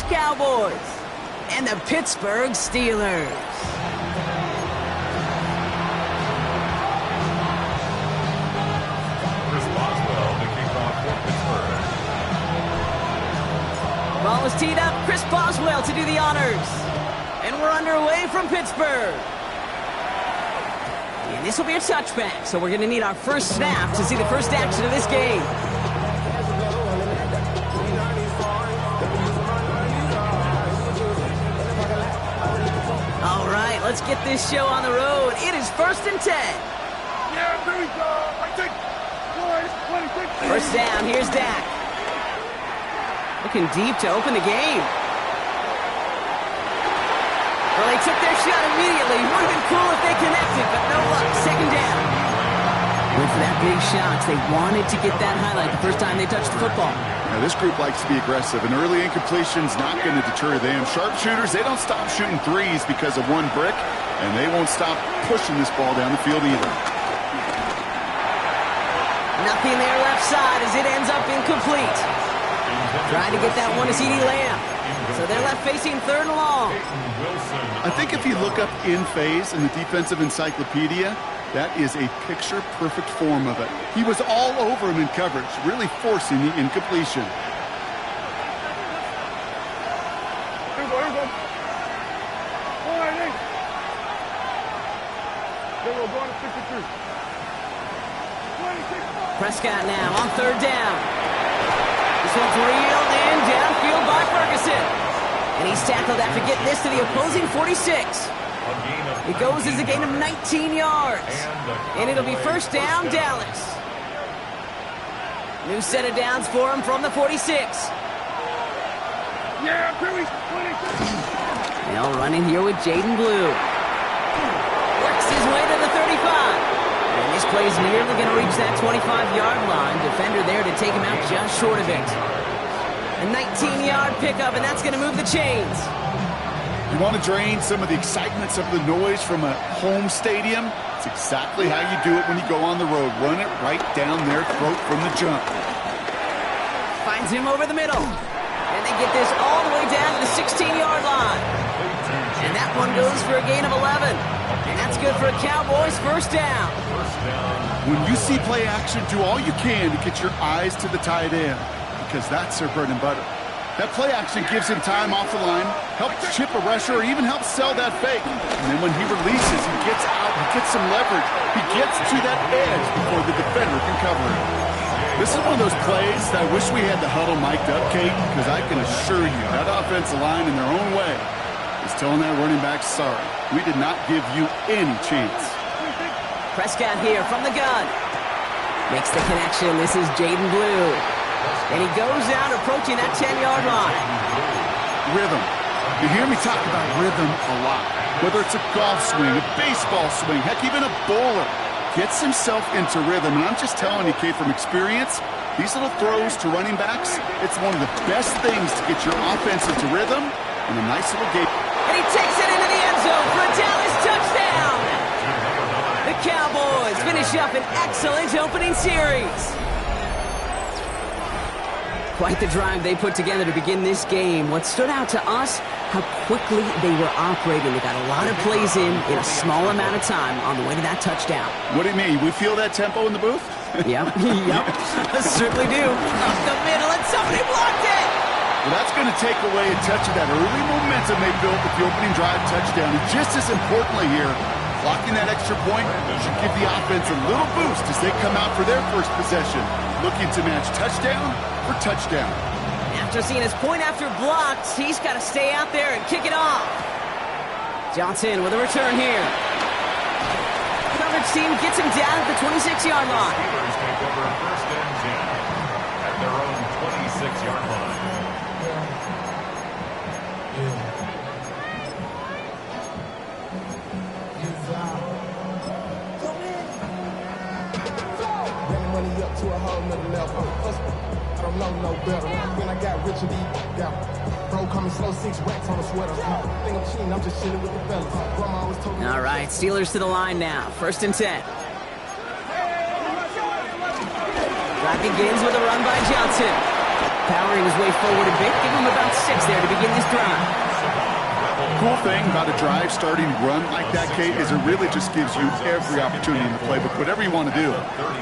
Cowboys and the Pittsburgh Steelers. Ball is teed up. Chris Boswell to do the honors. And we're underway from Pittsburgh. And this will be a touchback, so we're going to need our first snap to see the first action of this game. All right, let's get this show on the road. It is 1st and 10. Yeah, there we go. I think. First down, here's Dak. Looking deep to open the game. Well, they took their shot immediately. Would have been cool if they connected, but no luck. Second down. Went for that big shot. They wanted to get that highlight the first time they touched the football. Now, this group likes to be aggressive, and early incompletion's not going to deter them. Sharpshooters, they don't stop shooting threes because of one brick, and they won't stop pushing this ball down the field either. Nothing there left side as it ends up incomplete. Trying to get that one to C.D. Lamb. So they're left facing 3rd and long. I think if you look up in phase in the defensive encyclopedia, that is a picture-perfect form of it. He was all over him in coverage, really forcing the incompletion. Here we go. All right, hey. There we go, going to 63. 26. Prescott now on 3rd down. This one's reeled in downfield by Ferguson. And he's tackled after getting this to the opposing 46. It goes as a gain of 19 yards. And it'll be first down, Dallas. New set of downs for him from the 46. Yeah, Billy, 26. Now running here with Jaden Blue. Works his way to the 35. And this play is nearly going to reach that 25-yard line. Defender there to take him out just short of it. A 19-yard pickup, and that's going to move the chains. You want to drain some of the excitement, some of the noise from a home stadium? It's exactly how you do it when you go on the road. Run it right down their throat from the jump. Finds him over the middle. And they get this all the way down to the 16-yard line. And that one goes for a gain of 11. And that's good for a Cowboys first down. When you see play action, do all you can to get your eyes to the tight end, because that's their bread and butter. That play action gives him time off the line, helps chip a rusher, or even helps sell that fake. And then when he releases, he gets out, he gets some leverage. He gets to that edge before the defender can cover him. This is one of those plays that I wish we had the huddle mic'd up, Kate, because I can assure you that offensive line in their own way is telling that running back, sorry, we did not give you any chance. Prescott here from the gun. Makes the connection. This is Jaden Blue. And he goes out approaching that 10-yard line. Rhythm. You hear me talk about rhythm a lot. Whether it's a golf swing, a baseball swing, heck, even a bowler gets himself into rhythm. And I'm just telling you, Kate, from experience, these little throws to running backs, it's one of the best things to get your offense into rhythm and a nice little game. And he takes it into the end zone for a Dallas touchdown. The Cowboys finish up an excellent opening series. Quite the drive they put together to begin this game. What stood out to us, how quickly they were operating. They got a lot of plays in a small amount of time on the way to that touchdown. What do you mean? We feel that tempo in the booth? Yep. Certainly do. Up the middle, and somebody blocked it. Well, that's going to take away a touch of that early momentum they built with the opening drive touchdown. And just as importantly here, blocking that extra point should give the offense a little boost as they come out for their first possession, looking to match touchdown for touchdown. After seeing his point after blocked, he's got to stay out there and kick it off. Johnson with a return here. Coverage team gets him down at the 26-yard line. Steelers take over first and 10 at their own 26-yard line. Money up to a whole nother level. I don't know no better. When I got rich and yeah. Bro, coming slow, 6 racks on a sweater. Think I'm cheating, I'm just chilling with the fellas. Grandma always told me. All right, Steelers to the line now. First and 10. Drive begins with a run by Johnson. powering his way forward a bit. Give him about 6 there to begin this drive. Cool thing about a drive starting run like that, Kate, is it really just gives you every opportunity in the playbook, whatever you want to do.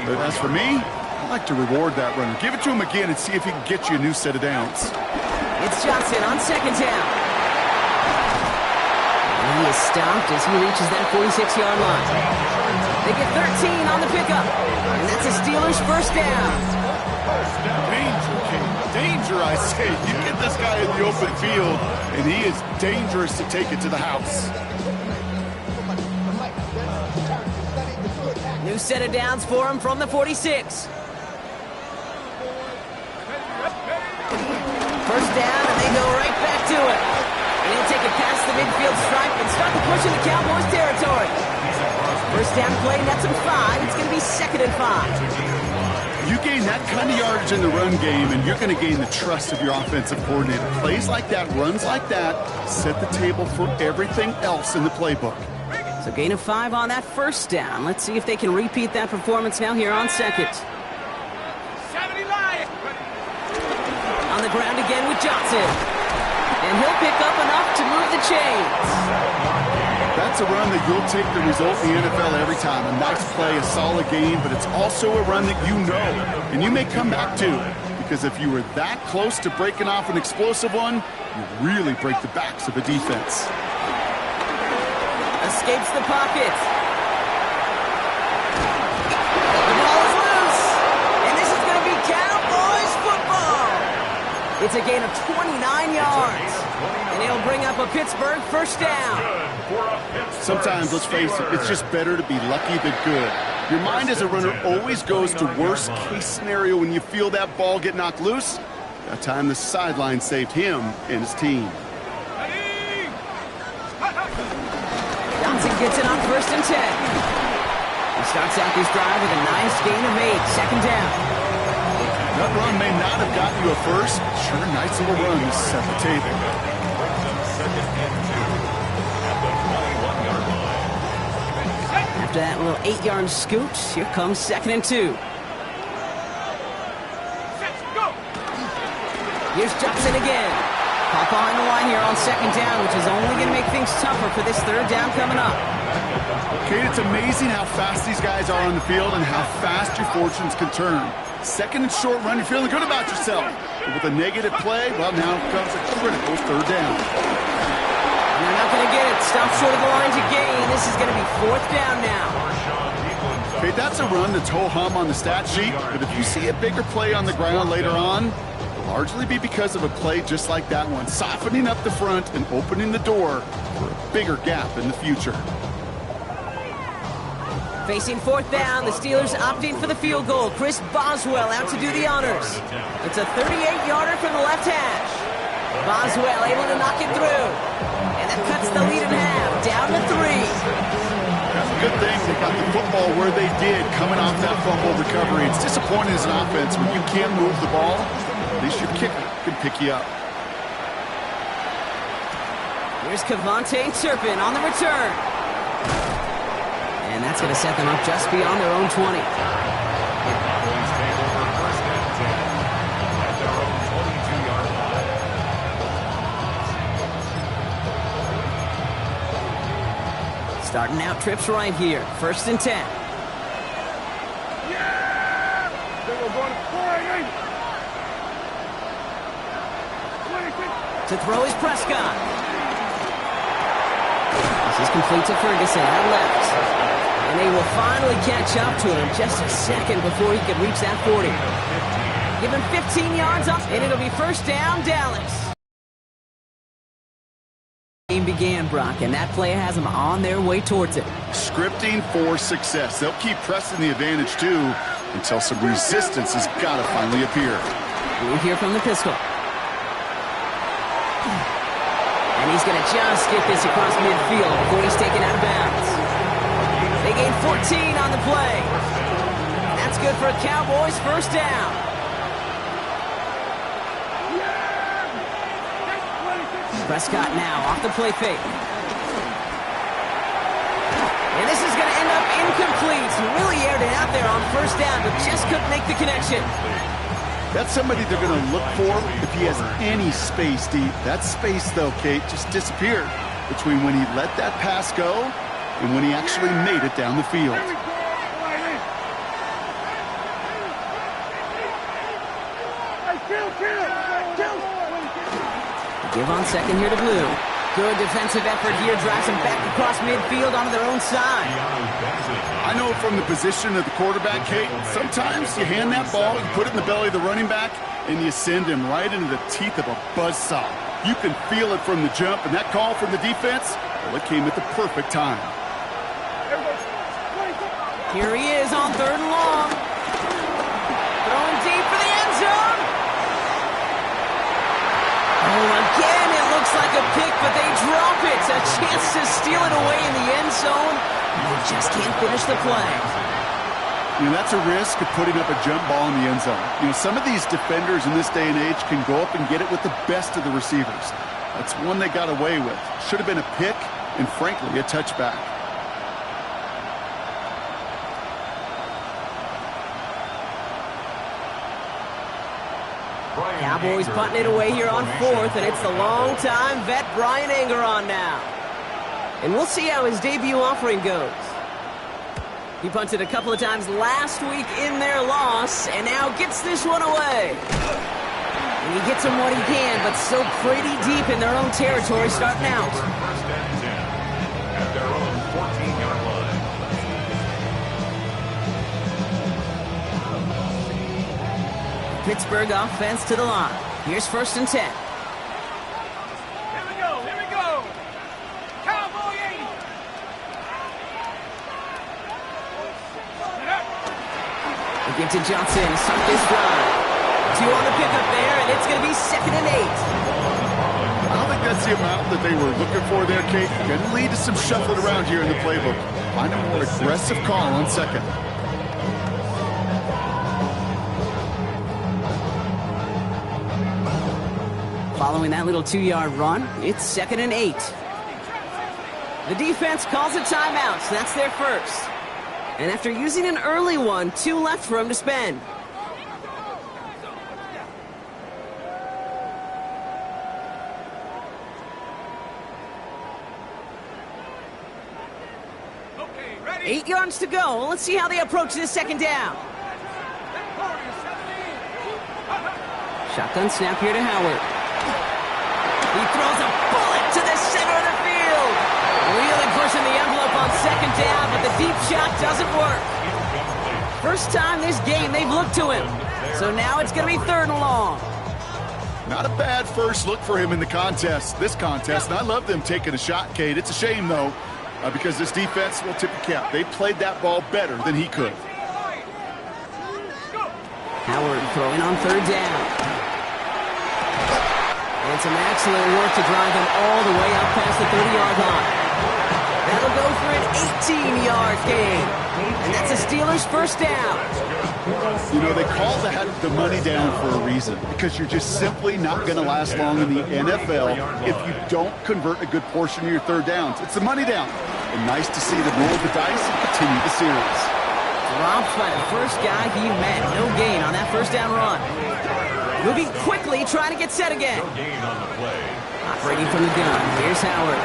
But as for me, I like to reward that runner. Give it to him again and see if he can get you a new set of downs. It's Johnson on 2nd down. And he is stopped as he reaches that 46-yard line. They get 13 on the pickup. And that's a Steelers first down. Danger, Kate. Danger, I say. You get this guy in the open field, and he is dangerous to take it to the house. New set of downs for him from the 46. First down, and they go right back to it. And he'll take it past the midfield stripe and start to push into Cowboys territory. First down play, nets him 5. It's going to be 2nd and 5. You gain that kind of yardage in the run game, and you're going to gain the trust of your offensive coordinator. Plays like that, runs like that, set the table for everything else in the playbook. So gain of 5 on that first down. Let's see if they can repeat that performance now here on 2nd. On the ground again with Johnson. And he'll pick up enough to move the chains. That's a run that you'll take the result in the NFL every time. A nice play, a solid game, but it's also a run that you know, and you may come back to. Because if you were that close to breaking off an explosive one, you really break the backs of a defense. Escapes the pocket. The ball is loose. And this is going to be Cowboys football. It's a gain of 29 yards. And it'll bring up a Pittsburgh first down. Sometimes, let's face it, it's just better to be lucky than good. Your mind as a runner always goes to worst case scenario when you feel that ball get knocked loose. That time the sideline saved him and his team. Johnson gets it on 1st and 10. He starts out this drive with a nice gain of 8, 2nd down. That run may not have gotten you a first. Sure, nice little run to set the table. After that little 8-yard scoot, here comes 2nd and 2. Here's Johnson again. Caught behind the line here on 2nd down, which is only going to make things tougher for this 3rd down coming up. Kate, it's amazing how fast these guys are on the field and how fast your fortunes can turn. 2nd and short run, you're feeling good about yourself. But with a negative play, well, now comes a critical 3rd down. And they're not going to get it. Stop short of the line to gain. This is going to be 4th down now. Okay, that's a run that's ho-hum on the stat sheet, but if you see a bigger play on the ground later on, it'll largely be because of a play just like that one, softening up the front and opening the door for a bigger gap in the future. Facing 4th down, the Steelers opting for the field goal. Chris Boswell out to do the honors. It's a 38-yarder from the left hash. Boswell able to knock it through. And that cuts the lead in half, down to 3. That's a good thing they got the football where they did coming off that fumble recovery. It's disappointing as an offense when you can't move the ball. At least your kicker can pick you up. Here's Kevontae Turpin on the return. And that's going to set them up just beyond their own 20. Starting out trips right here. 1st and 10. To throw is Prescott. This is complete to Ferguson at left. And they will finally catch up to him just a second before he can reach that 40. Give him 15 yards up, and it'll be 1st down, Dallas. Game began, Brock, and that play has them on their way towards it. Scripting for success. They'll keep pressing the advantage, too, until some resistance has got to finally appear. We'll hear from the pistol. And he's going to just get this across midfield before he's taken out of bounds. They gain 14 on the play. That's good for a Cowboys 1st down. Prescott now off the play fake. And this is going to end up incomplete. He really aired it out there on 1st down, but just couldn't make the connection. That's somebody they're going to look for if he has any space deep. That space, though, Kate, just disappeared between when he let that pass go and when he actually made it down the field. Give on second here to Blue. Good defensive effort here, drives them back across midfield onto their own side. I know from the position of the quarterback, Kate, sometimes you hand that ball, you put it in the belly of the running back, and you send him right into the teeth of a buzzsaw. You can feel it from the jump, and that call from the defense, well, it came at the perfect time. Here he is on third and long. Throwing deep for the end zone. Oh, again, it looks like a pick, but they drop it. A chance to steal it away in the end zone. They just can't finish the play. You know, that's a risk of putting up a jump ball in the end zone. You know, some of these defenders in this day and age can go up and get it with the best of the receivers. That's one they got away with. Should have been a pick and, frankly, a touchback. Cowboys punting it away here on fourth, and it's the long-time vet Brian Anger on now. And we'll see how his debut offering goes. He punted a couple of times last week in their loss, and now gets this one away. And he gets him what he can, but still pretty deep in their own territory starting out. First and 10 at their own 14-yard line. Pittsburgh offense to the line. Here's first and 10. Here we go, here we go. Cowboy 80. They give to Johnson, start this drive. 2 on the pickup there, and it's going to be second and 8. I don't think that's the amount that they were looking for there, Kate. Going to lead to some shuffling around here in the playbook. Find a more aggressive call on second. Following that little 2-yard run, it's second and 8. The defense calls a timeout, so that's their first. And after using an early one, 2 left for him to spend. Okay, ready? 8 yards to go. Let's see how they approach this second down. Shotgun snap here to Howard. He throws a bullet to the center of the field. Really pushing the envelope on second down, but the deep shot doesn't work. First time this game they've looked to him. So now it's going to be third and long. Not a bad first look for him in the contest, this contest. And I love them taking a shot, Kate. It's a shame, though, because this defense will tip the cap. They played that ball better than he could. Howard throwing on third down. And some excellent work to drive them all the way up past the 30-yard line. That'll go for an 18-yard gain. And that's a Steelers first down. You know, they call that the money down for a reason, because you're just simply not going to last long in the NFL if you don't convert a good portion of your third downs. It's the money down. And nice to see them roll the dice and continue the series. Dropped by the first guy he met. No gain on that first down run. Moving quickly, trying to get set again. Operating from the gun. Here's Howard.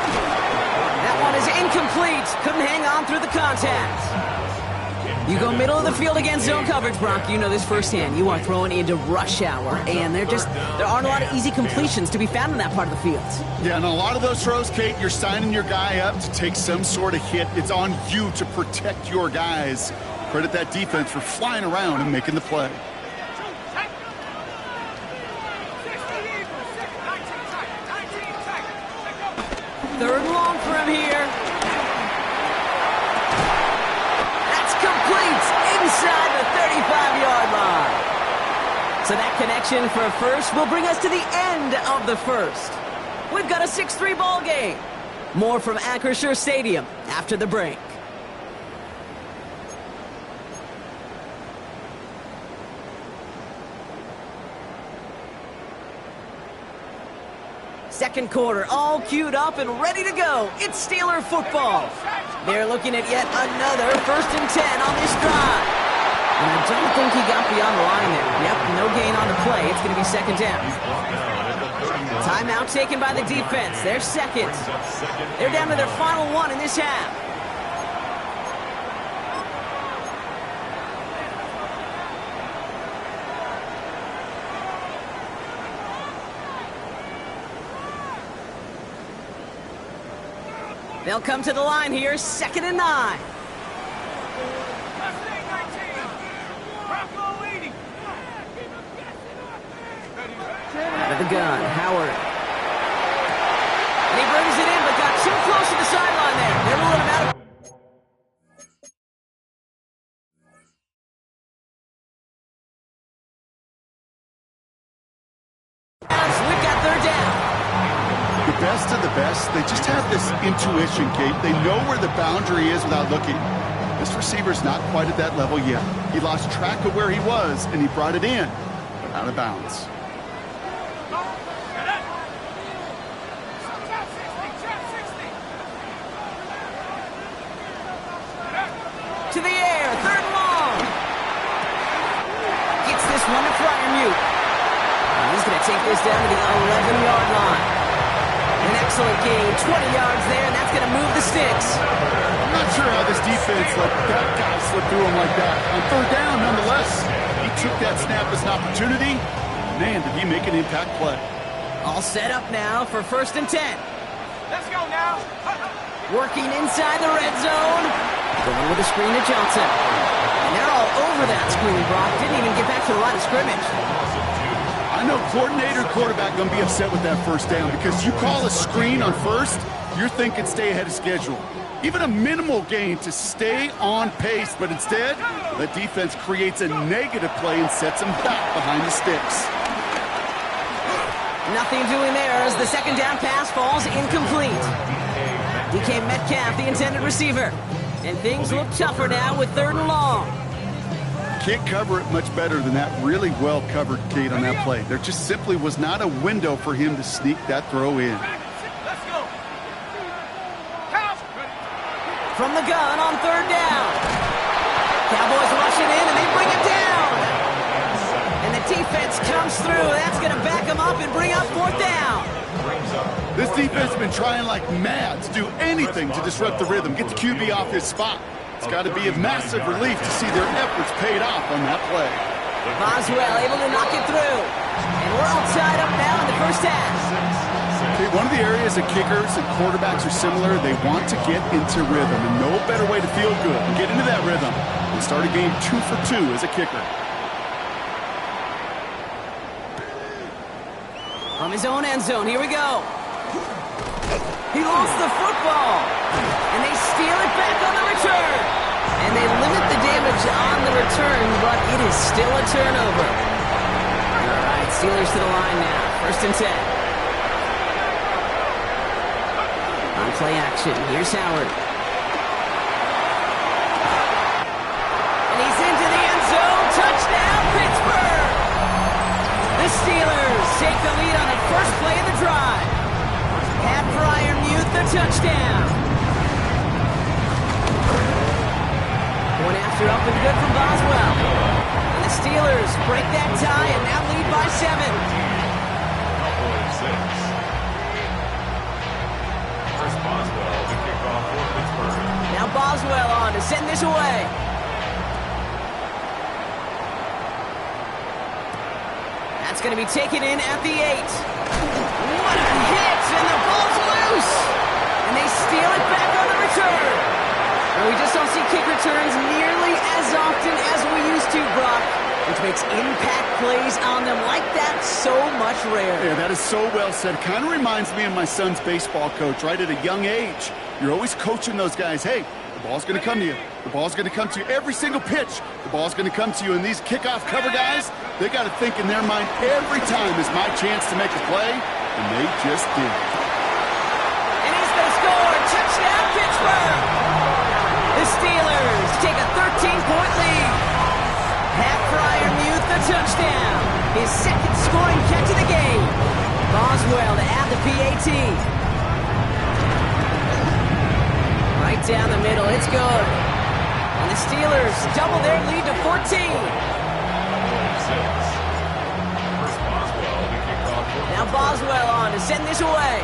That one is incomplete. Couldn't hang on through the contact. You go middle of the field against zone coverage, Brock. You know this firsthand. You are throwing into rush hour, and there aren't a lot of easy completions to be found in that part of the field. Yeah, and a lot of those throws, Kate, you're signing your guy up to take some sort of hit. It's on you to protect your guys. Credit that defense for flying around and making the play. Third and long for him here. That's complete inside the 35-yard line. So that connection for a first will bring us to the end of the first. We've got a 6-3 ball game. More from Acrisure Stadium after the break. Second quarter, all queued up and ready to go. It's Steeler football. They're looking at yet another 1st and 10 on this drive. And I don't think he got beyond the line there. Yep, no gain on the play. It's going to be second down. Timeout taken by the defense. They're second. They're down to their final one in this half. They'll come to the line here, 2nd and 9. Out Out of the gun, Howard. And he brings it in, but got too close to the sideline there. They're ruling him out of... We've got 3rd down. The best of the best, they just have this intuition, Kate. They know where the boundary is without looking. This receiver's not quite at that level yet. He lost track of where he was, and he brought it in, but out of bounds. To the air, 3rd and long. Gets this one to Fryermuth. He's going to take this down to the 11-yard line. An excellent gain, 20 yards there, and that's going to move the sticks. I'm not sure how this defense let that guy slip through him like that. On 3rd down, nonetheless, he took that snap as an opportunity. Man, did he make an impact play. All set up now for 1st and 10. Let's go now. Working inside the red zone. Going with a screen to Johnson. And they're all over that screen, Brock. Didn't even get back to the line of scrimmage. I know coordinator and quarterback going to be upset with that 1st down because you call a screen on 1st, you're thinking stay ahead of schedule. Even a minimal gain to stay on pace, but instead, the defense creates a negative play and sets them back behind the sticks. Nothing doing there as the 2nd down pass falls incomplete. DK Metcalf, the intended receiver. And things look tougher now with 3rd and long. Can't cover it much better than that really well covered, Kate, on that play. There just simply was not a window for him to sneak that throw in. Let's go. From the gun on 3rd down. Cowboys rushing in and they bring him down. And the defense comes through. That's going to back him up and bring up 4th down. This defense has been trying like mad to do anything to disrupt the rhythm, get the QB off his spot. It's got to be a massive relief to see their efforts paid off on that play. Boswell able to knock it through. And we're all tied up now in the 1st half. Okay, one of the areas that kickers and quarterbacks are similar, they want to get into rhythm. And no better way to feel good and get into that rhythm than start a game 2 for 2 as a kicker. From his own end zone, here we go. He lost the football. And they steal it back on the return. And they limit the damage on the return, but it is still a turnover. All right, Steelers to the line now. 1st and 10. On play action, here's Howard. And he's into the end zone. Touchdown, Pittsburgh! The Steelers take the lead on the first play of the drive. Pat Fryermuth, the touchdown. One after up and good from Boswell. And the Steelers break that tie and now lead by 7. Chris Boswell to kick off for Pittsburgh. Now Boswell on to send this away. That's going to be taken in at the 8. What a hit! And the ball's loose! And they steal it back on the return. And we just don't see kick returns nearly as often as we used to, Brock, which makes impact plays on them like that so much rarer. Yeah, that is so well said. Kind of reminds me of my son's baseball coach, right? At a young age, you're always coaching those guys. Hey, the ball's going to come to you. The ball's going to come to you. Every single pitch, the ball's going to come to you. And these kickoff cover guys, they got to think in their mind every time is my chance to make a play, and they just did. And he's going to score. Touchdown, Pittsburgh! The Steelers take a 13-point lead. Pat Fryermuth, the touchdown. His 2nd scoring catch of the game. Boswell to add the PAT. Right down the middle, it's good. And the Steelers double their lead to 14. Now Boswell on to send this away.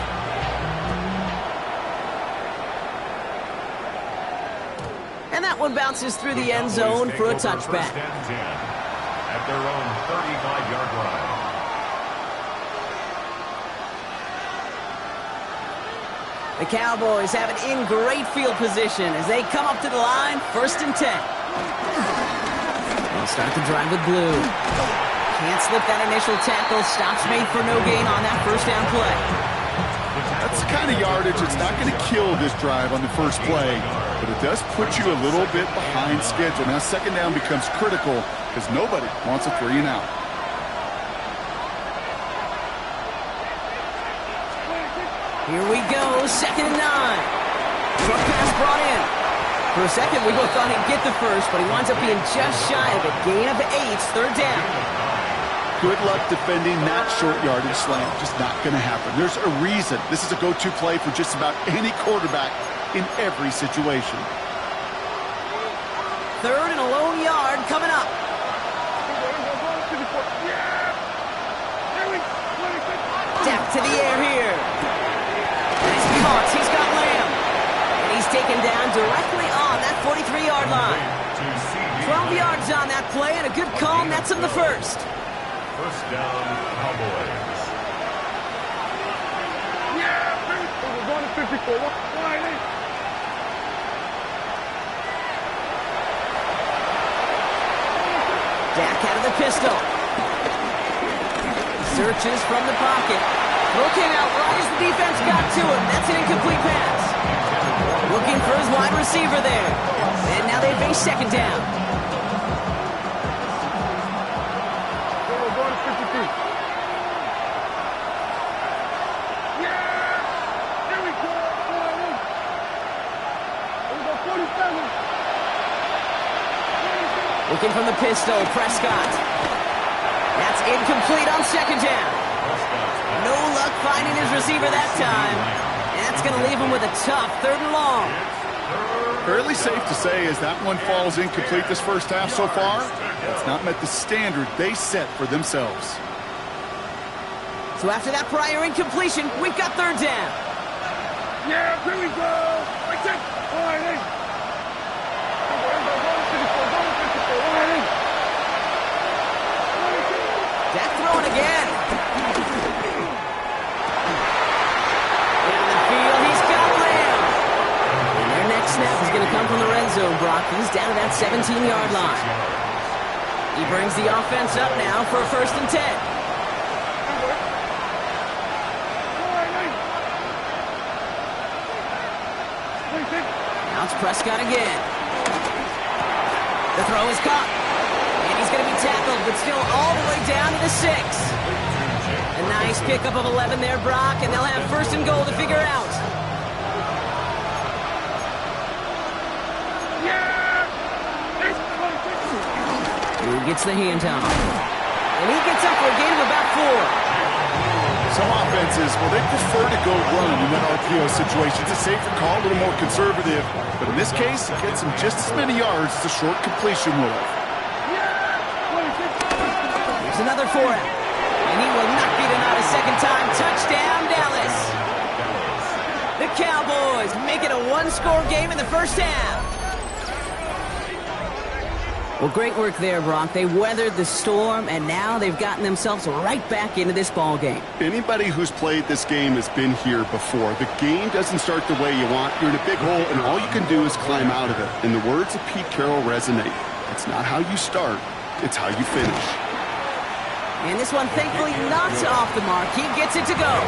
And that one bounces through the end zone for a touchback. At their own 35-yard line. The Cowboys have it in great field position as they come up to the line, 1st and 10. They'll start the drive with Blue. Can't slip that initial tackle. Stops made for no gain on that first down play. That's the kind of yardage that's not going to kill this drive on the first play, but it does put you a little bit behind schedule. Now 2nd down becomes critical because nobody wants a 3 and out. Here we go, 2nd and 9. Short pass brought in. For a second, we both thought he'd get the first, but he winds up being just shy of it. Gain of 8, 3rd down. Good luck defending that short yardage slant. Just not going to happen. There's a reason. This is a go-to play for just about any quarterback in every situation. 3rd and a lone yard coming up. Depth to the air here. Nice caught. He's got Lamb. And he's taken down directly on that 43-yard line. 12 yards on that play and a good call nets him the first. 1st down, Cowboys. We're going to 54. Dak out of the pistol. Searches from the pocket. Looking out right as the defense got to him. That's an incomplete pass. Looking for his wide receiver there. And now they face 2nd down. We're going to 53. Here we go. Here we go, 47. Looking from the pistol, Prescott. That's incomplete on 2nd down. No luck finding his receiver that time. That's going to leave him with a tough 3rd and long. Fairly safe to say as that one falls incomplete this first half so far, it's not met the standard they set for themselves. So after that prior incompletion, we've got 3rd down. Yeah, here we go. Right there. All right, hey. Dak throwing again. Into the field, he's got Lamb. And their next snap is going to come from the red zone, Brock. He's down to that 17-yard line. He brings the offense up now for a 1st and 10. Now it's Prescott again. The throw is caught. And he's going to be tackled, but still all the way down to the 6. A nice pickup of 11 there, Brock, and they'll have 1st and goal to figure out. Who gets the handoff? And he gets up for a gain of about 4. Some offenses, well, they prefer to go run in that RPO situation. It's a safer call, a little more conservative. But in this case, it gets him just as many yards as a short completion would have. Here's another 4 out. And he will not be denied a 2nd time. Touchdown, Dallas. The Cowboys make it a 1-score game in the first half. Well, great work there, Brock. They weathered the storm, and now they've gotten themselves right back into this ball game. Anybody who's played this game has been here before. The game doesn't start the way you want. You're in a big hole, and all you can do is climb out of it. And the words of Pete Carroll resonate. It's not how you start, it's how you finish. And this one, thankfully, not off the mark. He gets it to go.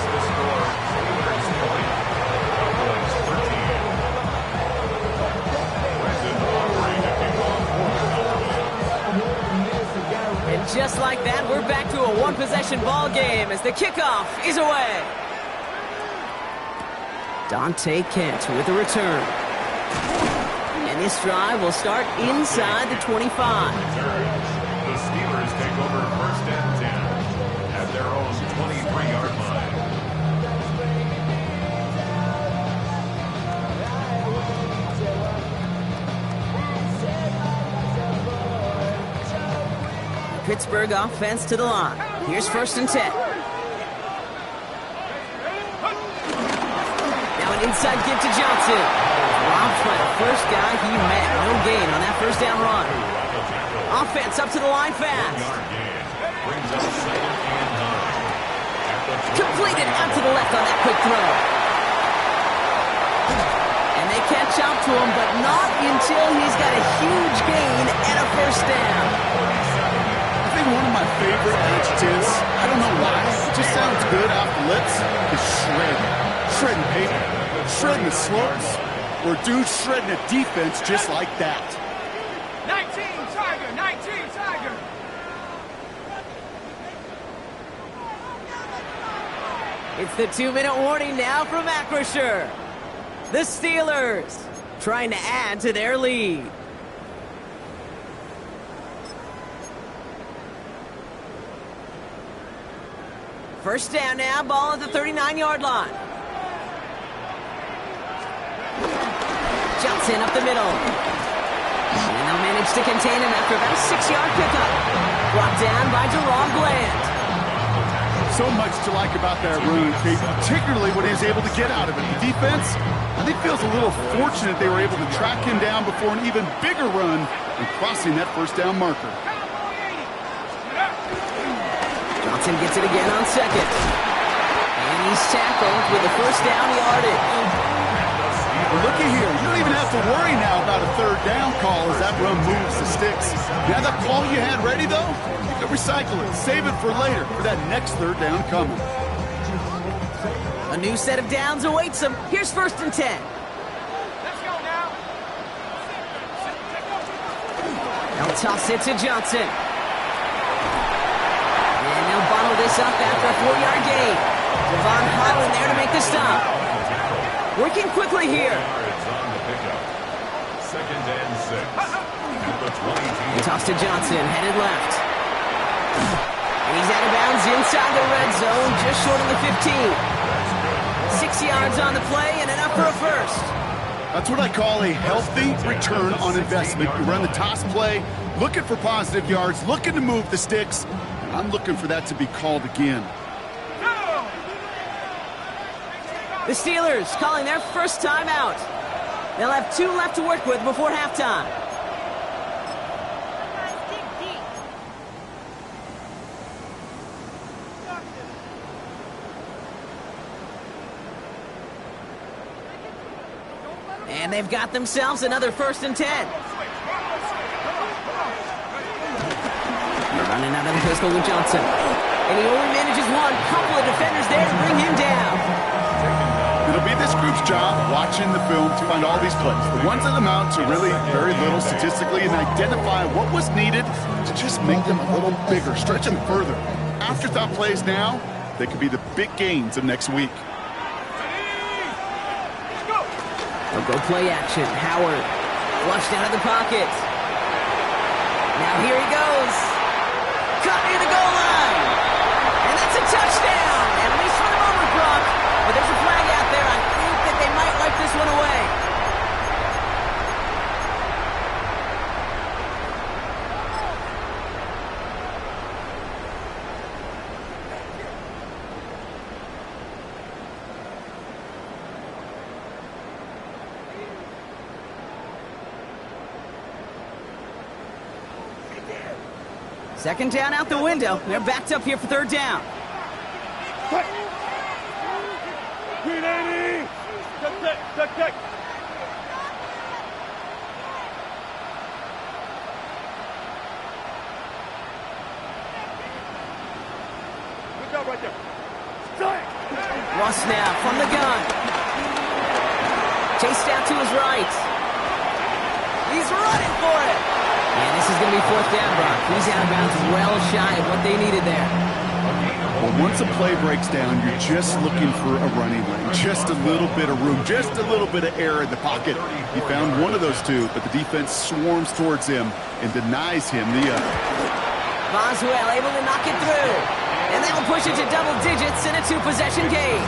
And just like that, we're back to a one-possession ball game as the kickoff is away. Dante Kent with a return. And this drive will start inside the 25. The Steelers take over 1st and 10 at their own 23-yard line. Pittsburgh offense to the line. Here's 1st and 10. Now an inside give to Johnson. Robbed by the first guy he met. No gain on that 1st down run. Offense up to the line fast. Completed out to the left on that quick throw. And they catch up to him, but not until he's got a huge gain and a 1st down. I think one of my favorite adjectives, I don't know why, it just sounds good off the lips, is shredding. Shredding paper. Shredding the slopes. Or dude shredding a defense just like that. 19 Tiger, 19 Tiger. It's the 2-minute warning now from Acrisure. The Steelers trying to add to their lead. First down now, ball at the 39-yard line. Johnson up the middle. And they'll manage to contain him after about a 6-yard pickup. Brought down by Jerome Bland. So much to like about that run, Kate, particularly when he was able to get out of it. The defense, I think, feels a little fortunate they were able to track him down before an even bigger run and crossing that 1st down marker. Johnson gets it again on 2nd. And he's tackled with the 1st down yardage. Well, looky here. You don't even have to worry now about a 3rd down call as that run moves the sticks. Now that call you had ready, though, you can recycle it. Save it for later for that next 3rd down coming. A new set of downs awaits him. Here's 1st and 10. Let's go now. They'll toss it to Johnson. And they'll bottle this up after a 4-yard gain. Devon Holland there to make the stop. Working quickly here. Second and 6. At the 22. Toss to Johnson, headed left. And he's out of bounds inside the red zone, just short of the 15. 6 yards on the play and enough for a 1st. That's what I call a healthy return on investment. You run the toss play, looking for positive yards, looking to move the sticks. I'm looking for that to be called again. The Steelers calling their 1st timeout. They'll have 2 left to work with before halftime. And they've got themselves another 1st and 10. They're running out of the pistol with Johnson. And he only manages one. Couple of defenders there to bring him down. It'll be this group's job watching the film to find all these plays. The ones that amount to really very little statistically and identify what was needed to just make them a little bigger, stretch them further. Afterthought plays now, they could be the big gains of next week. They'll go play action. Howard flushed out of the pocket. Now here he goes. Caught near the goal line. And that's a touchdown. At least for the moment, Brock. But there's a flag out there. I think that they might wipe this one away. Second down out the window. They're backed up here for 3rd down. Check. Good job right there. Ross now from the gun. Chased out to his right. He's running for it. And this is going to be 4th down, Brock. He's out of bounds well shy of what they needed there. Well, once a play breaks down, you're just looking for a running lane. Just a little bit of room, just a little bit of air in the pocket. He found one of those two, but the defense swarms towards him and denies him the other. Boswell able to knock it through. And that'll push it to double digits in a 2-possession game.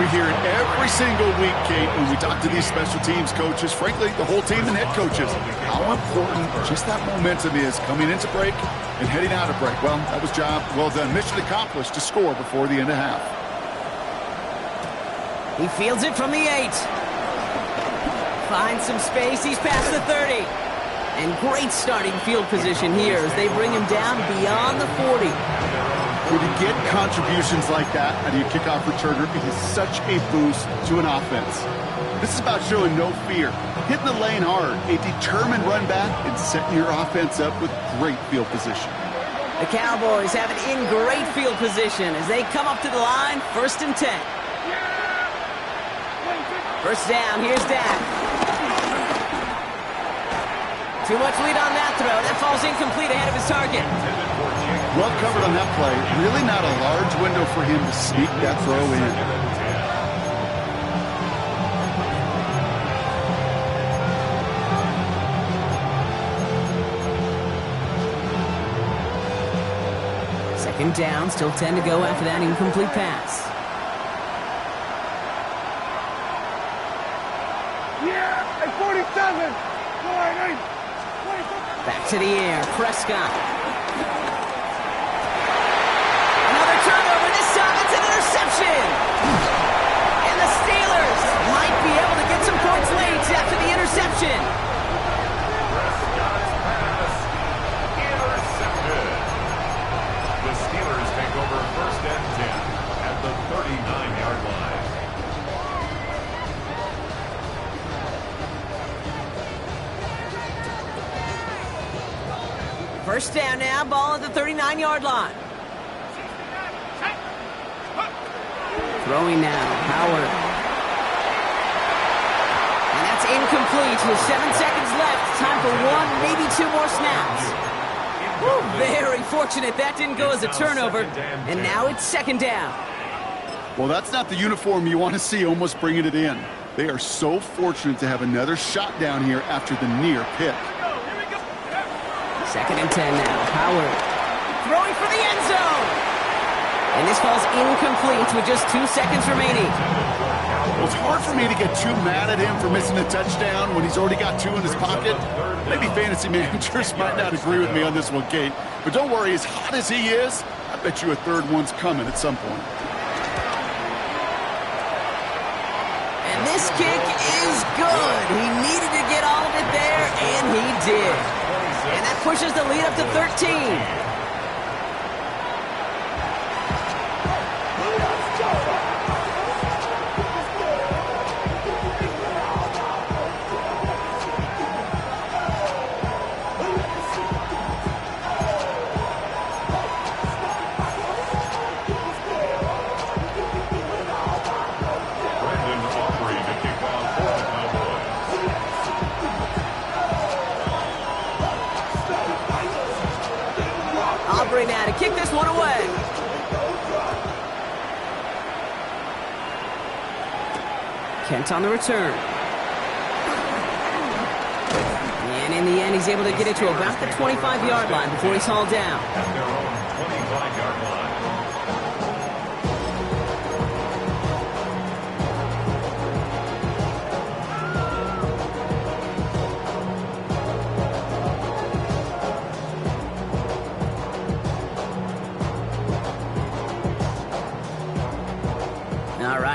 We hear it every single week, Kate, when we talk to these special teams coaches, frankly, the whole team and head coaches, how important just that momentum is coming into break and heading out of break. Well, that was job well done. Mission accomplished to score before the end of half. He fields it from the 8. Finds some space. He's past the 30. And great starting field position here as they bring him down beyond the 40. When you get contributions like that out of your kickoff returner, it is such a boost to an offense. This is about showing no fear, hitting the lane hard, a determined run back, and setting your offense up with great field position. The Cowboys have it in great field position as they come up to the line, 1st and 10. First down, here's Dak. Too much lead on that throw. That falls incomplete ahead of his target. Well covered on that play. Really not a large window for him to sneak that throw in. Second down, still 10 to go after that incomplete pass. Yeah, at 47. Back to the air, Prescott. Another turnover, this time it's an interception. And the Steelers might be able to get some points late after the interception. Prescott's pass intercepted. The Steelers take over 1st and 10 at the 39-yard line. First down now, ball at the 39-yard line. Throwing now, Howard. And that's incomplete with 7 seconds left. Time for 1, maybe 2 more snaps. Woo, very fortunate that didn't go as a turnover. And now it's 2nd down. Well, that's not the uniform you want to see almost bringing it in. They are so fortunate to have another shot down here after the near pick. 2nd and 10 now. Howard throwing for the end zone. And this falls incomplete with just 2 seconds remaining. Well, it's hard for me to get too mad at him for missing a touchdown when he's already got 2 in his pocket. Maybe fantasy managers might not agree with me on this one, Kate. But don't worry, as hot as he is, I bet you a 3rd one's coming at some point. And this kick is good. He needed to get all of it there, and he did. And that pushes the lead up to 13. Now to kick this one away. Kent on the return. And in the end, he's able to get it to about the 25-yard line before he's hauled down. At their own 25-yard line.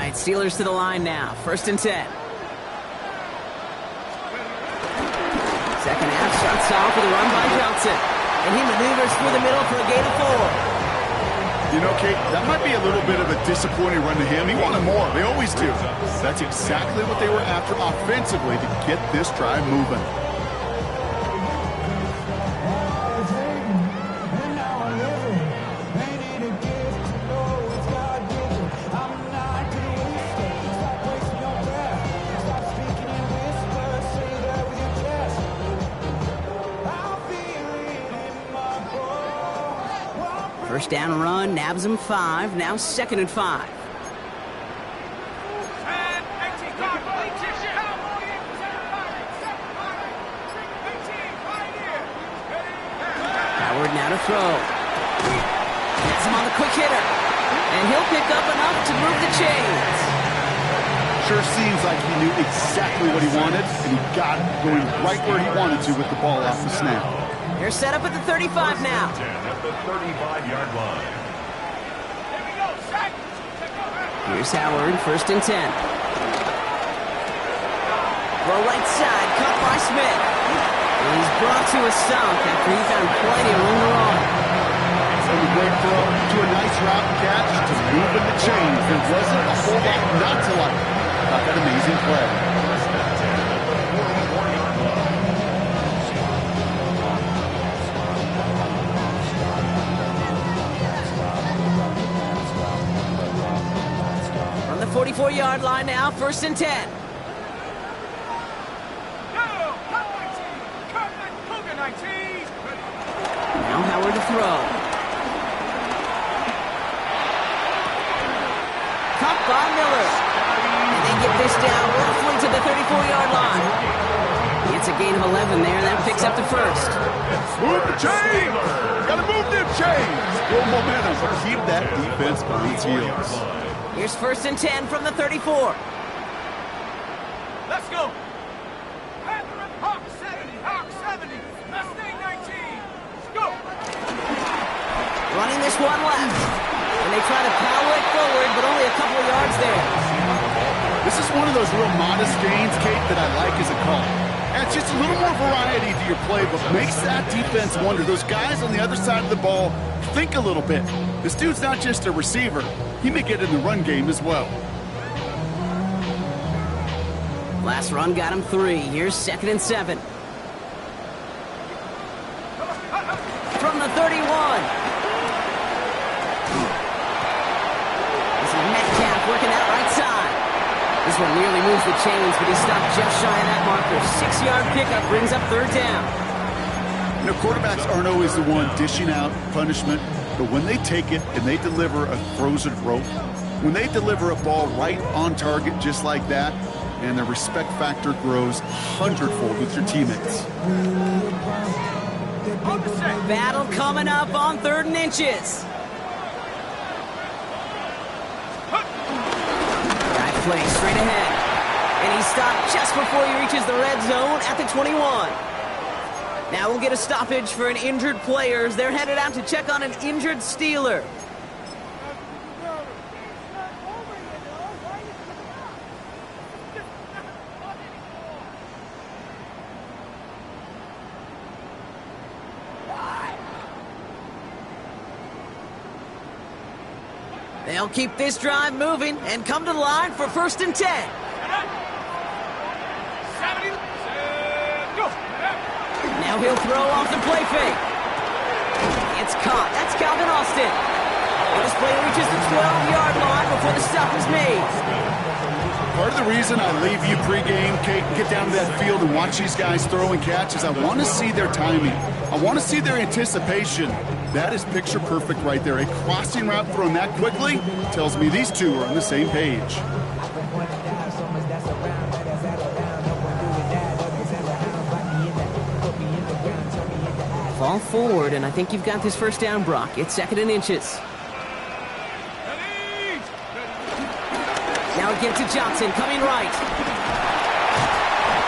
Steelers to the line now. 1st and 10. Second half starts off with a run by Johnson. And he maneuvers through the middle for a gain of 4. You know, Kate, that might be a little bit of a disappointing run to him. He wanted more. They always do. That's exactly what they were after offensively to get this drive moving. First down run, nabs him 5. Now 2nd and 5. Howard now to throw. Gets him on the quick hitter. And he'll pick up enough to move the chains. Sure seems like he knew exactly what he wanted, and he got it, going right where he wanted to with the ball off the snap. They're set up at the 35 now. 10 at the 35-yard line. Here we go, Shaq. Here's Howard, 1st and 10. Throw right side, caught by Smith. And he's brought to a stop after he found plenty of room to run. From a great throw to a nice route and catch to moving the chains. There wasn't a whole lot not to like about that amazing play. First and 10 at the 44-yard line. From the 44-yard line now, 1st and 10. Now Howard to throw. Caught by Miller. And they get this down roughly to the 34-yard line. It's a gain of 11 there, and that picks up the 1st. Move the chains! Gotta move them chains! Build momentum, but keep that defense on its heels. Here's 1st and 10 from the 34. Let's go. Hawk 70, Hawk 70. Mustang 19. Let's go. Running this one left. And they try to power it forward, but only a couple of yards there. This is one of those real modest gains, Kate, that I like as a call. Adds just a little more variety to your play, but makes that defense wonder. Those guys on the other side of the ball think a little bit. This dude's not just a receiver. He may get in the run game as well. Last run got him 3. Here's 2nd and 7. From the 31. This is Metcalf working that right side. This one nearly moves the chains, but he stopped just shy of that marker. 6-yard pickup brings up 3rd down. You know, quarterbacks aren't always the one dishing out punishment, but when they take it and they deliver a frozen rope, when they deliver a ball right on target just like that, and the respect factor grows 100-fold with your teammates. Battle coming up on 3rd and inches. Right play straight ahead. And he stopped just before he reaches the red zone at the 21. Now we'll get a stoppage for an injured player as they're headed out to check on an injured Steeler. They'll keep this drive moving and come to the line for 1st and 10. 70. Go. Now he'll throw off the play fake. It's caught. That's Calvin Austin. And this play reaches the 12-yard line before the stop is made. Part of the reason I leave you pregame, Kate, and get down to that field and watch these guys throw and catch is I want to see their timing. I want to see their anticipation. That is picture perfect right there. A crossing route thrown that quickly tells me these two are on the same page. Fall forward, and I think you've got this 1st down, Brock. It's 2nd and inches. Now again to Johnson, coming right.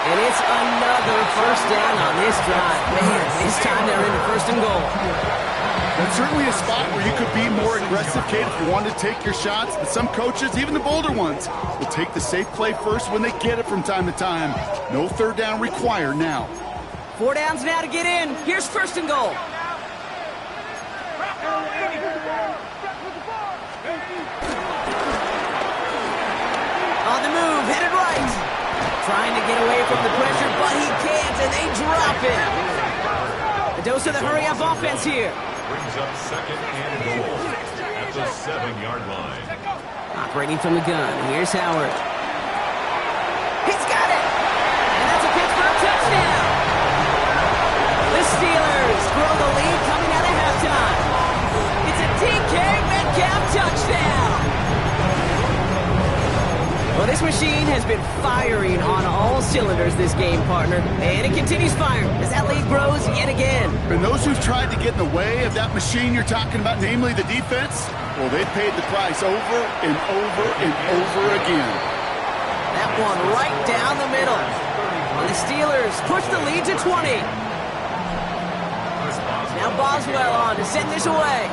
And it's another 1st down on this drive. Man, this time they're into 1st and goal. That's certainly a spot where you could be more aggressive, Kate, if you want to take your shots. But some coaches, even the bolder ones, will take the safe play first when they get it from time to time. No 3rd down required now. 4 downs now to get in. Here's 1st and goal. On the move, headed right. Trying to get away from the pressure, but he can't, and they drop it. A dose of the hurry-up offense here. Brings up 2nd and goal at the 7-yard line. Operating from the gun, here's Howard. He's got it! And that's a Pittsburgh touchdown! The Steelers grow the lead coming out of halftime. It's a DK Metcalf touchdown! Well, this machine has been firing on all cylinders this game, partner. And it continues firing as that lead grows yet again. And those who've tried to get in the way of that machine you're talking about, namely the defense, well, they've paid the price over and over and over again. one right down the middle. And the Steelers push the lead to 20. Now Boswell on to send this away.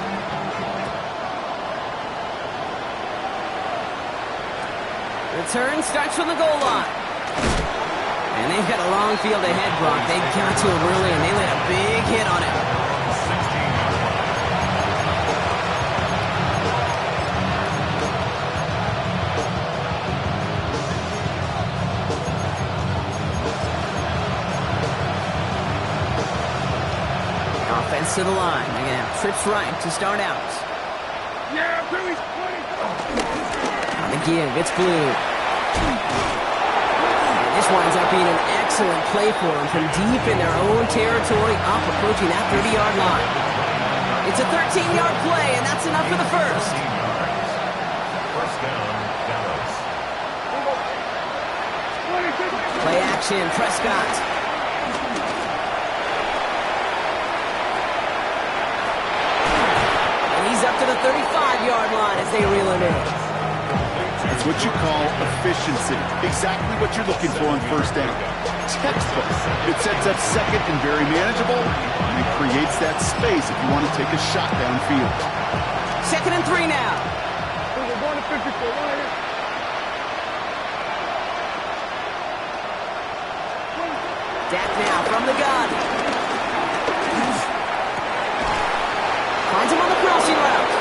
Return starts from the goal line. And they've got a long field ahead, Brock. They got to him early, and they laid a big hit on it. Offense to the line. They're going to have trips right to start out. Yeah, Billy's On the give, it's Blue. And this winds up being an excellent play for them from deep in their own territory, up approaching that 30-yard line. It's a 13-yard play, and that's enough for the first. First down, Dallas. Play action, Prescott. And he's up to the 35-yard line as they reel him in. It's what you call efficiency. Exactly what you're looking for on first down. Textbook. It sets up second and very manageable, and it creates that space if you want to take a shot downfield. 2nd and 3 now. Dak now from the gun. Finds him on the crossing route.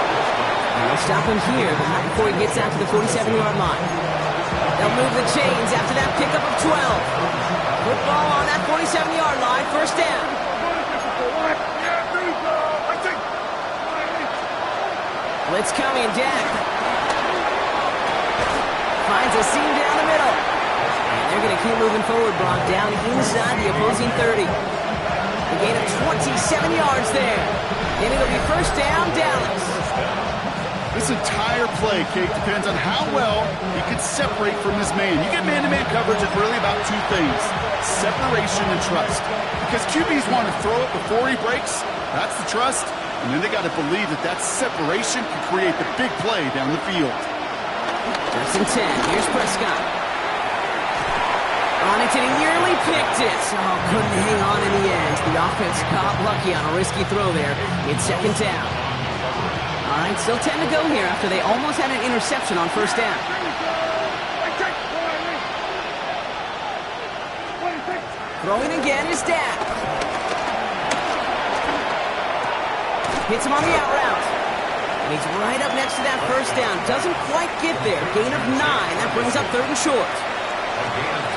They'll stop him here, but not before he gets out to the 47-yard line. They'll move the chains after that pickup of 12. Football on that 47-yard line, first down. Blitz coming, Dak. Finds a seam down the middle. And they're going to keep moving forward, Brock, down inside the opposing 30. A gain of 27 yards there. And it'll be first down, Dallas. This entire play, Kate, depends on how well he can separate from his man. You get man-to-man coverage, it's really about two things, separation and trust. Because QBs want to throw it before he breaks, that's the trust, and then they got to believe that that separation can create the big play down the field. First and 10, here's Prescott. On it, and he nearly picked it. Oh, couldn't hang on in the end. The offense got lucky on a risky throw there. It's second down. All right, still 10 to go here after they almost had an interception on first down. Throwing again is Dak. Hits him on the out route. And he's right up next to that first down. Doesn't quite get there. Gain of 9. That brings up 3rd and short.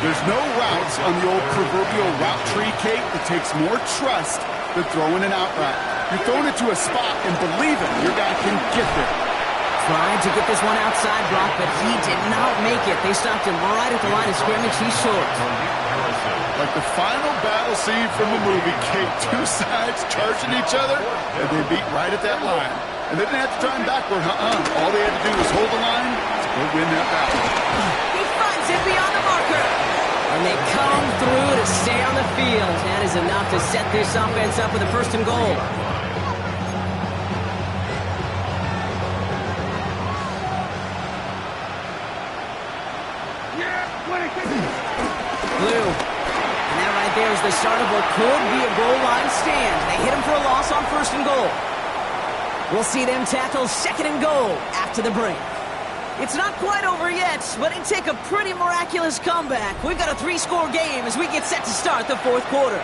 There's no routes on the old proverbial route tree, Kate, that takes more trust than throwing an out route. You're throwing it to a spot and believing your guy can get there. Tried to get this one outside, Brock, but he did not make it. They stopped him right at the line of scrimmage. He's short. Like the final battle scene from a movie, Kate. Two sides charging each other, and they beat right at that line. And they didn't have to turn backward, All they had to do was hold the line to go win that battle. He finds it beyond the marker. And they come through to stay on the field. That is enough to set this offense up with a 1st and goal. Blue. And that right there is the start of what could be a goal line stand. They hit him for a loss on 1st and goal. We'll see them tackle 2nd and goal after the break. It's not quite over yet, but it take a pretty miraculous comeback. We've got a 3-score game as we get set to start the 4th quarter.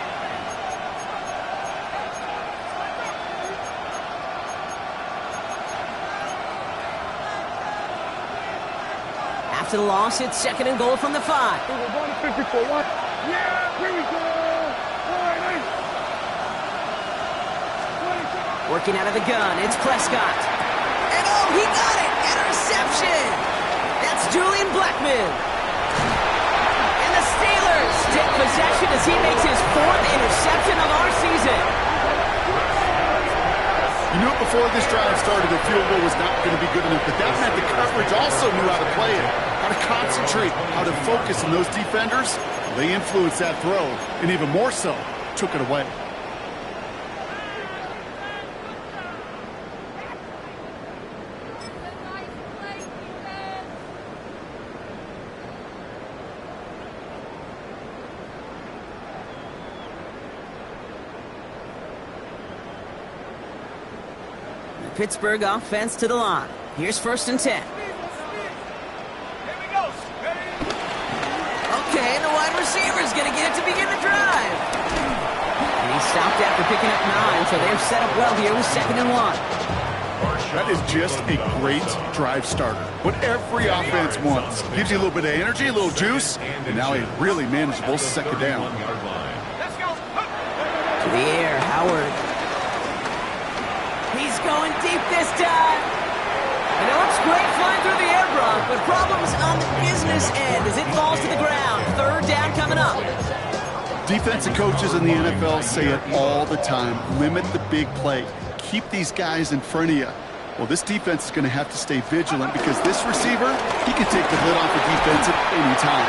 After the loss, it's 2nd and goal from the 5. Working out of the gun, it's Prescott. And oh, he got it! Interception! That's Julian Blackman. And the Steelers take possession as he makes his 4th interception of our season. You knew it before this drive started that field goal was not going to be good enough, but that meant the coverage also knew how to play it, how to concentrate, how to focus, and those defenders, they influenced that throw, and even more so, took it away. Pittsburgh offense to the line. Here's 1st and 10. Here we go. Ready? Okay, and the wide receiver's going to get it to begin the drive. And he stopped after picking up 9, so they're set up well here with 2nd and 1. That is just a great drive starter. What every offense wants. Gives you a little bit of energy, a little juice, and now a really manageable 2nd down. Let's go. To the air, Howard. He's going deep this time. And it looks great flying through the air, Brock, but problems on the business end as it falls to the ground. 3rd down coming up. Defensive coaches in the NFL say it all the time. Limit the big play. Keep these guys in front of you. Well, this defense is going to have to stay vigilant because this receiver, he can take the lid off the defense at any time.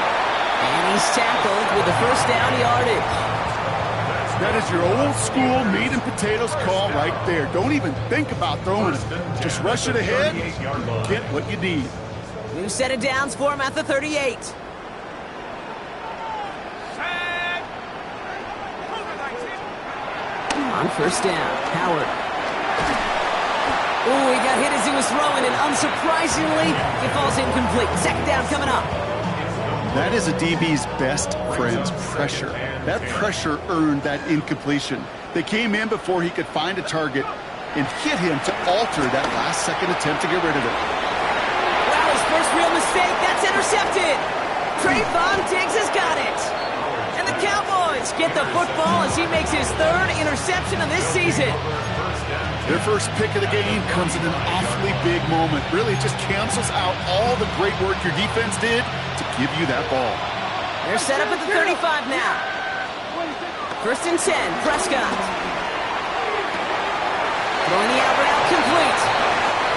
And he's tackled with the 1st down yardage. That is your old school meat and potatoes call right there. Don't even think about throwing it. Just rush it ahead and get what you need. New set of downs for him at the 38. Set. Move it, 19. On 1st down, Howard. Oh, he got hit as he was throwing, and unsurprisingly, it falls incomplete. 2nd down coming up. That is a DB's best friend, pressure. That pressure earned that incompletion. They came in before he could find a target and hit him to alter that last-second attempt to get rid of it. Wow, his first real mistake. That's intercepted. Trayvon Diggs has got it. And the Cowboys get the football as he makes his 3rd interception of this season. Their first pick of the game comes in an awfully big moment. Really just cancels out all the great work your defense did to give you that ball. They're set up at the 35 now. 1st and 10, Prescott. Throwing the out route complete.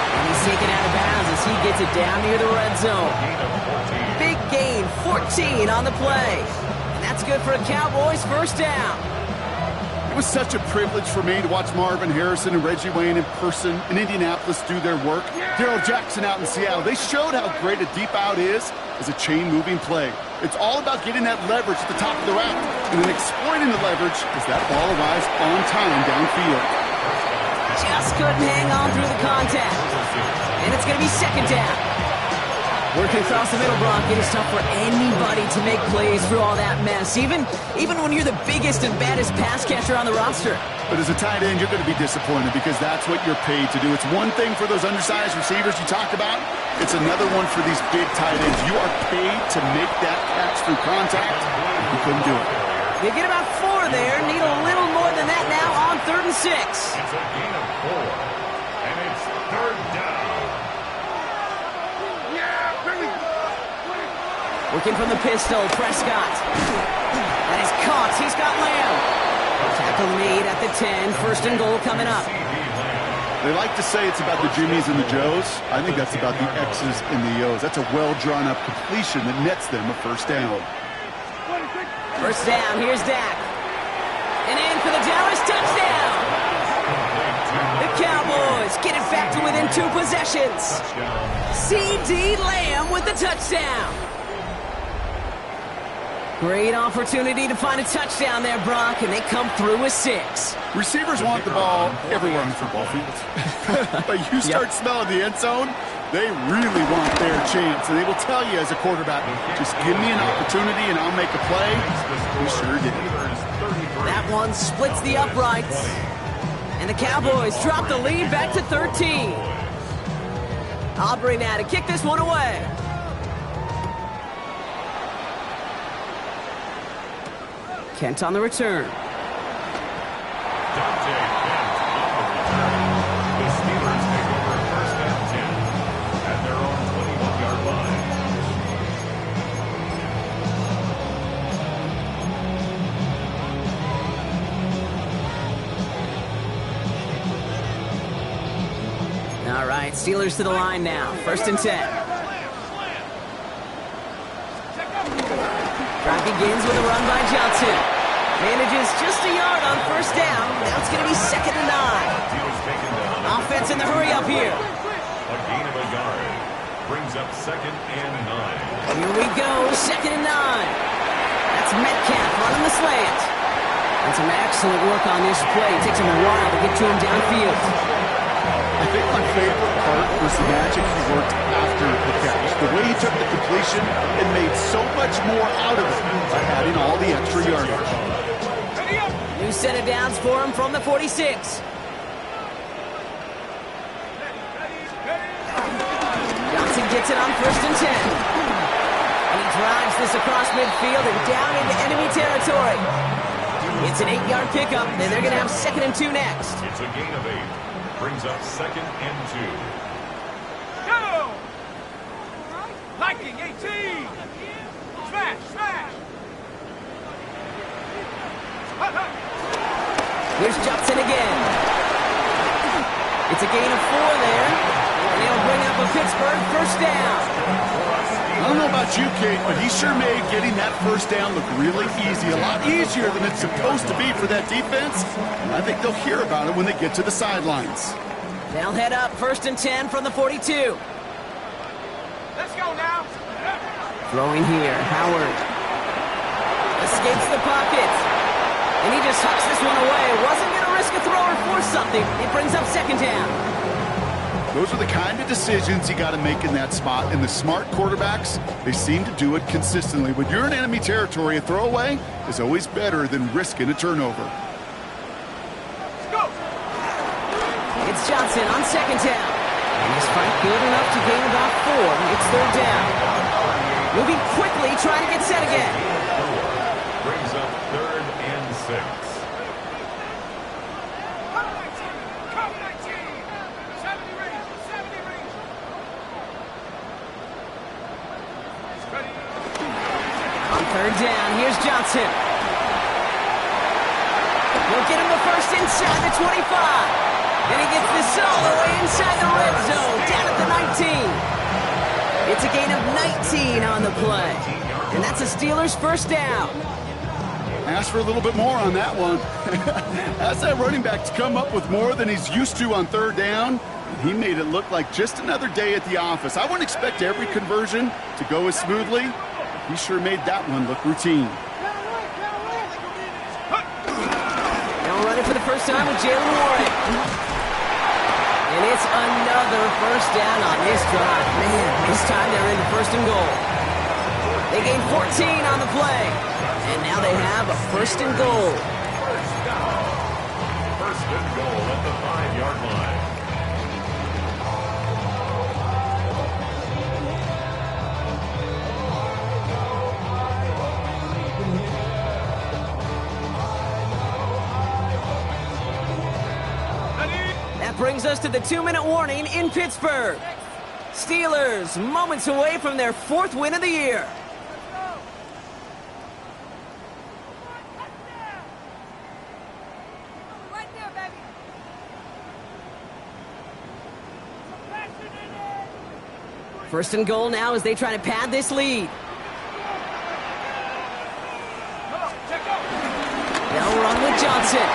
And he's taken out of bounds as he gets it down near the red zone. Big gain, 14 on the play. And that's good for a Cowboys 1st down. It was such a privilege for me to watch Marvin Harrison and Reggie Wayne in person in Indianapolis do their work. Darrell Jackson out in Seattle. They showed how great a deep out is as a chain-moving play. It's all about getting that leverage at the top of the route and then exploiting the leverage as that ball arrives on time downfield. Just couldn't hang on through the contact. And it's going to be 2nd down. Working across the middle, Brock, it is tough for anybody to make plays through all that mess, even when you're the biggest and baddest pass catcher on the roster. But as a tight end, you're going to be disappointed because that's what you're paid to do. It's one thing for those undersized receivers you talked about. It's another one for these big tight ends. You are paid to make that catch through contact. You couldn't do it. They get about 4 there. Need a little more than that now on 3rd and 6. It's a gain of 4, and it's 3rd down. Working from the pistol, Prescott. That is caught. He's got Lamb. Tackle made at the 10. 1st and goal coming up. They like to say it's about the Jimmies and the Joes. I think that's about the X's and the O's. That's a well-drawn-up completion that nets them a 1st down. 1st down. Here's Dak. And in for the Dallas touchdown. The Cowboys get it back to within 2 possessions. C.D. Lamb with the touchdown. Great opportunity to find a touchdown there, Brock, and they come through with 6. Receivers want the ball everywhere on the football field. But you start smelling the end zone, they really want their chance. And they will tell you as a quarterback, just give me an opportunity and I'll make a play. We sure did. That one splits the uprights. And the Cowboys drop the lead back to 13. Aubrey now to kick this one away. Kent on the return. Dante Kent on the return. The Steelers take over 1st and 10 at their own 21-yard line. All right, Steelers to the line now. 1st and 10. Drive begins with a run by Johnson. Manages just a yard on 1st down. Now it's going to be 2nd and 9. He was taken down. Offense in the hurry up here. A gain of a yard. Brings up 2nd and 9. Here we go, 2nd and 9. That's Metcalf running the slant. And some excellent work on this play. It takes him a while to get to him downfield. I think my favorite part was the magic he worked after the catch. The way he took the completion and made so much more out of it by adding all the extra yardage. New set of downs for him from the 46. Johnson gets it on 1st and 10. And he drives this across midfield and down into enemy territory. It's an 8-yard pickup, and they're going to have 2nd and 2 next. It's a gain of 8. Brings up 2nd and 2. Go! Viking 18! Smash, smash! Here's Johnson again. It's a gain of 4 there. And he'll bring up a Pittsburgh 1st down. I don't know about you, Kate, but he sure made getting that 1st down look really easy. A lot easier than it's supposed to be for that defense. And I think they'll hear about it when they get to the sidelines. They'll head up 1st and 10 from the 42. Let's go now! Throwing here, Howard. Escapes the pocket. And he just hucks this one away. Wasn't going to risk a throw or force something. It brings up 2nd down. Those are the kind of decisions you got to make in that spot. And the smart quarterbacks, they seem to do it consistently. When you're in enemy territory, a throwaway is always better than risking a turnover. Let's go! It's Johnson on 2nd down. And his fight good enough to gain about 4. It's 3rd down. Moving quickly, trying to get set again. Brings up 3rd and 6. Come 19! 70 range, 70 range! Ready? On 3rd down, here's Johnson. He'll get him the 1st inside the 25. And he gets this all the way inside the red zone, down at the 19. It's a gain of 19 on the play. And that's a Steelers 1st down. Ask for a little bit more on that one. Ask that running back to come up with more than he's used to on 3rd down. He made it look like just another day at the office. I wouldn't expect every conversion to go as smoothly. He sure made that one look routine. Now running for the first time with Jalen Warren. And it's another 1st down on this drive. Man, this time they're into 1st and goal. They gain 14 on the play. And now they have a 1st and goal. 1st and goal at the 5-yard line. That brings us to the 2-minute warning in Pittsburgh. Steelers moments away from their 4th win of the year. Right there, baby. 1st and goal now as they try to pad this lead. They'll run with Johnson.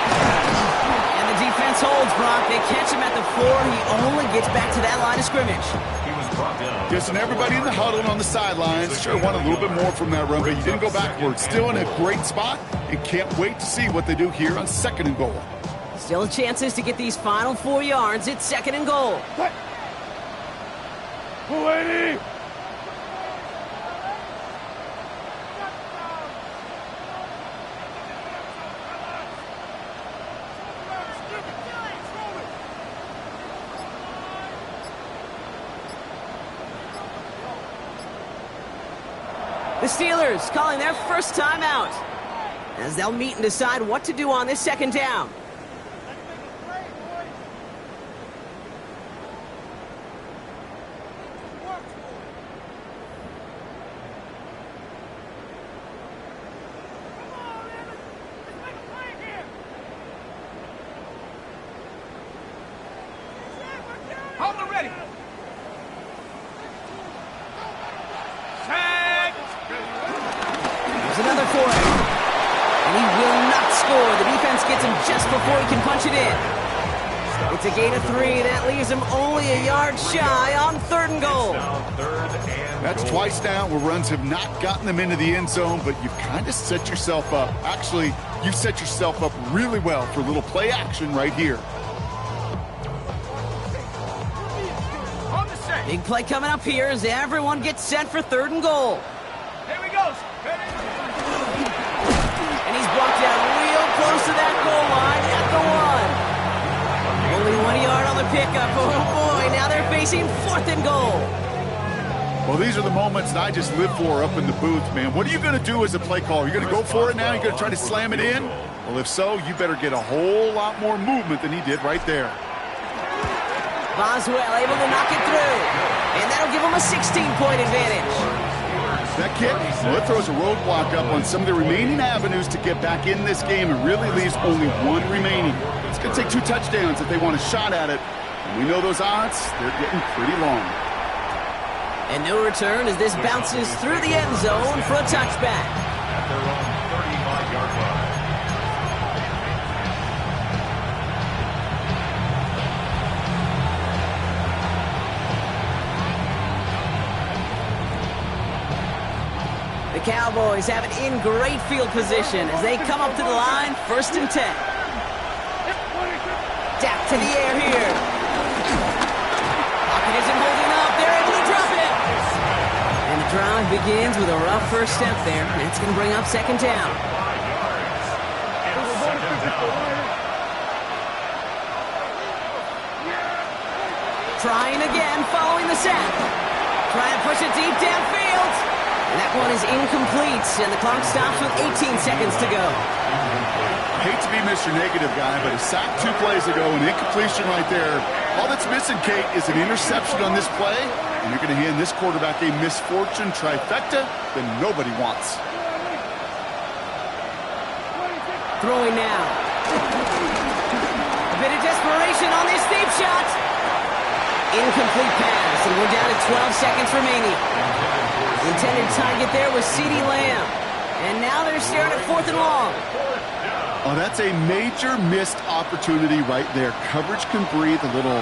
And the defense holds, Brock. They catch him at the 4. He only gets back to that line of scrimmage. He was brought down. Guessing everybody in the huddle and on the sidelines sure want a little bit more from that run, but he didn't go backwards. Still in a great spot and can't wait to see what they do here on 2nd and goal. Still chances to get these final 4 yards. It's 2nd and goal. 280! The Steelers calling their 1st time out as they'll meet and decide what to do on this 2nd down. Hold it ready! Set! There's another for him. And he will not score. The defense gets him just before he can punch it in. It's a gain of 3. That leaves him only a yard shy on 3rd and goal. That's twice now where runs have not gotten them into the end zone, but you've kind of set yourself up. Actually, you've set yourself up really well for a little play action right here. Big play coming up here as everyone gets set for 3rd and goal. Here we go. And he's brought down real close to that goal line at the 1. Only 1 yard on the pickup. Oh boy, now they're facing 4th and goal. Well, these are the moments that I just live for up in the booth, man. What are you going to do as a play caller? You're going to go for it now? You're going to try to slam it in? Well, if so, you better get a whole lot more movement than he did right there. Boswell able to knock it through. And that'll give him a 16-point advantage. That kick, well, it throws a roadblock up on some of the remaining avenues to get back in this game and really leaves only 1 remaining. It's going to take 2 touchdowns if they want a shot at it. And we know those odds, they're getting pretty long. And no return as this bounces through the end zone for a touchback. At their own 35-yard line. The Cowboys have it in great field position as they come up to the line, 1st and 10. Tap to the air here. Pocket isn't holding up. They're able to drop it. And the drive begins with a rough first step there. That's going to bring up 2nd down. 5 yards. It's 2nd down. Trying again following the sack. Trying to push it deep downfield. And that one is incomplete, and the clock stops with 18 seconds to go. I hate to be Mr. Negative guy, but a sack 2 plays ago, an incompletion right there. All that's missing, Kate, is an interception on this play, and you're going to hand this quarterback a misfortune trifecta that nobody wants. Throwing now. A bit of desperation on this deep shot. Incomplete pass, and we're down to 12 seconds remaining. The intended target there was CeeDee Lamb. And now they're staring at 4th and long. Oh, that's a major missed opportunity right there. Coverage can breathe a little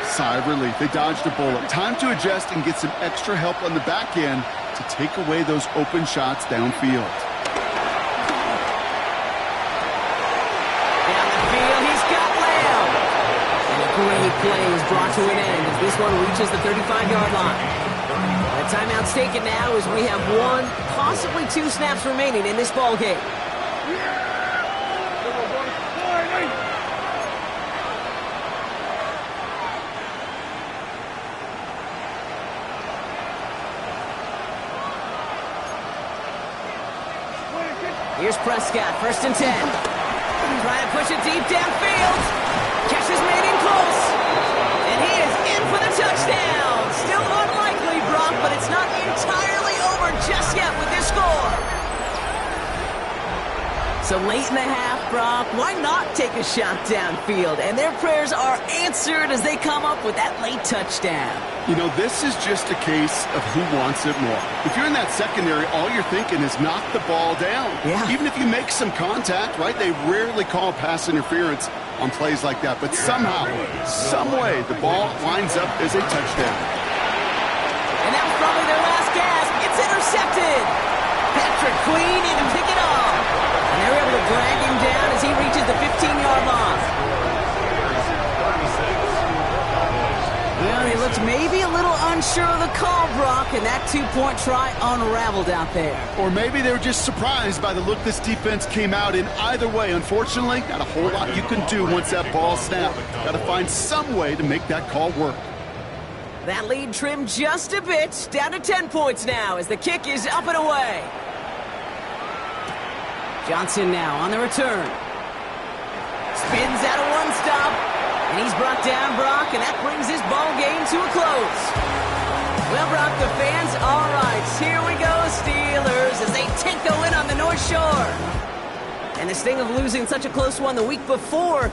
sigh of relief. They dodged a bullet. Time to adjust and get some extra help on the back end to take away those open shots downfield. Down the field, he's got Lamb. And a great play is brought to an end as this one reaches the 35-yard line. The timeout's taken now as we have 1, possibly 2 snaps remaining in this ball game. Here's Prescott, 1st and 10. Trying to push it deep downfield. Catch is made in close. And he is in for the touchdown. Still unlikely, Brock, but it's not entirely over just yet with this score. So late in the half, Brock, why not take a shot downfield? And their prayers are answered as they come up with that late touchdown. You know, this is just a case of who wants it more. If you're in that secondary, all you're thinking is knock the ball down. Yeah. Even if you make some contact, right, they rarely call pass interference on plays like that. But somehow, some way, the ball winds up as a touchdown. And that was probably their last gasp. It's intercepted. Patrick Queen in to pick it off. And they're able to drag him down as he reaches the 15-yard line. Well, he looks maybe a little unsure of the call, Brock, and that 2-point try unraveled out there. Or maybe they were just surprised by the look this defense came out in. Either way, unfortunately, not a whole lot you can do once that ball snapped. Got to find some way to make that call work. That lead trimmed just a bit, down to 10 points now as the kick is up and away. Johnson now on the return. Spins out of one stop, and he's brought down, Brock, and that brings this ball game to a close. Well, Brock, the fans, all right, here we go, Steelers, as they take the win on the North Shore. And the sting of losing such a close one the week before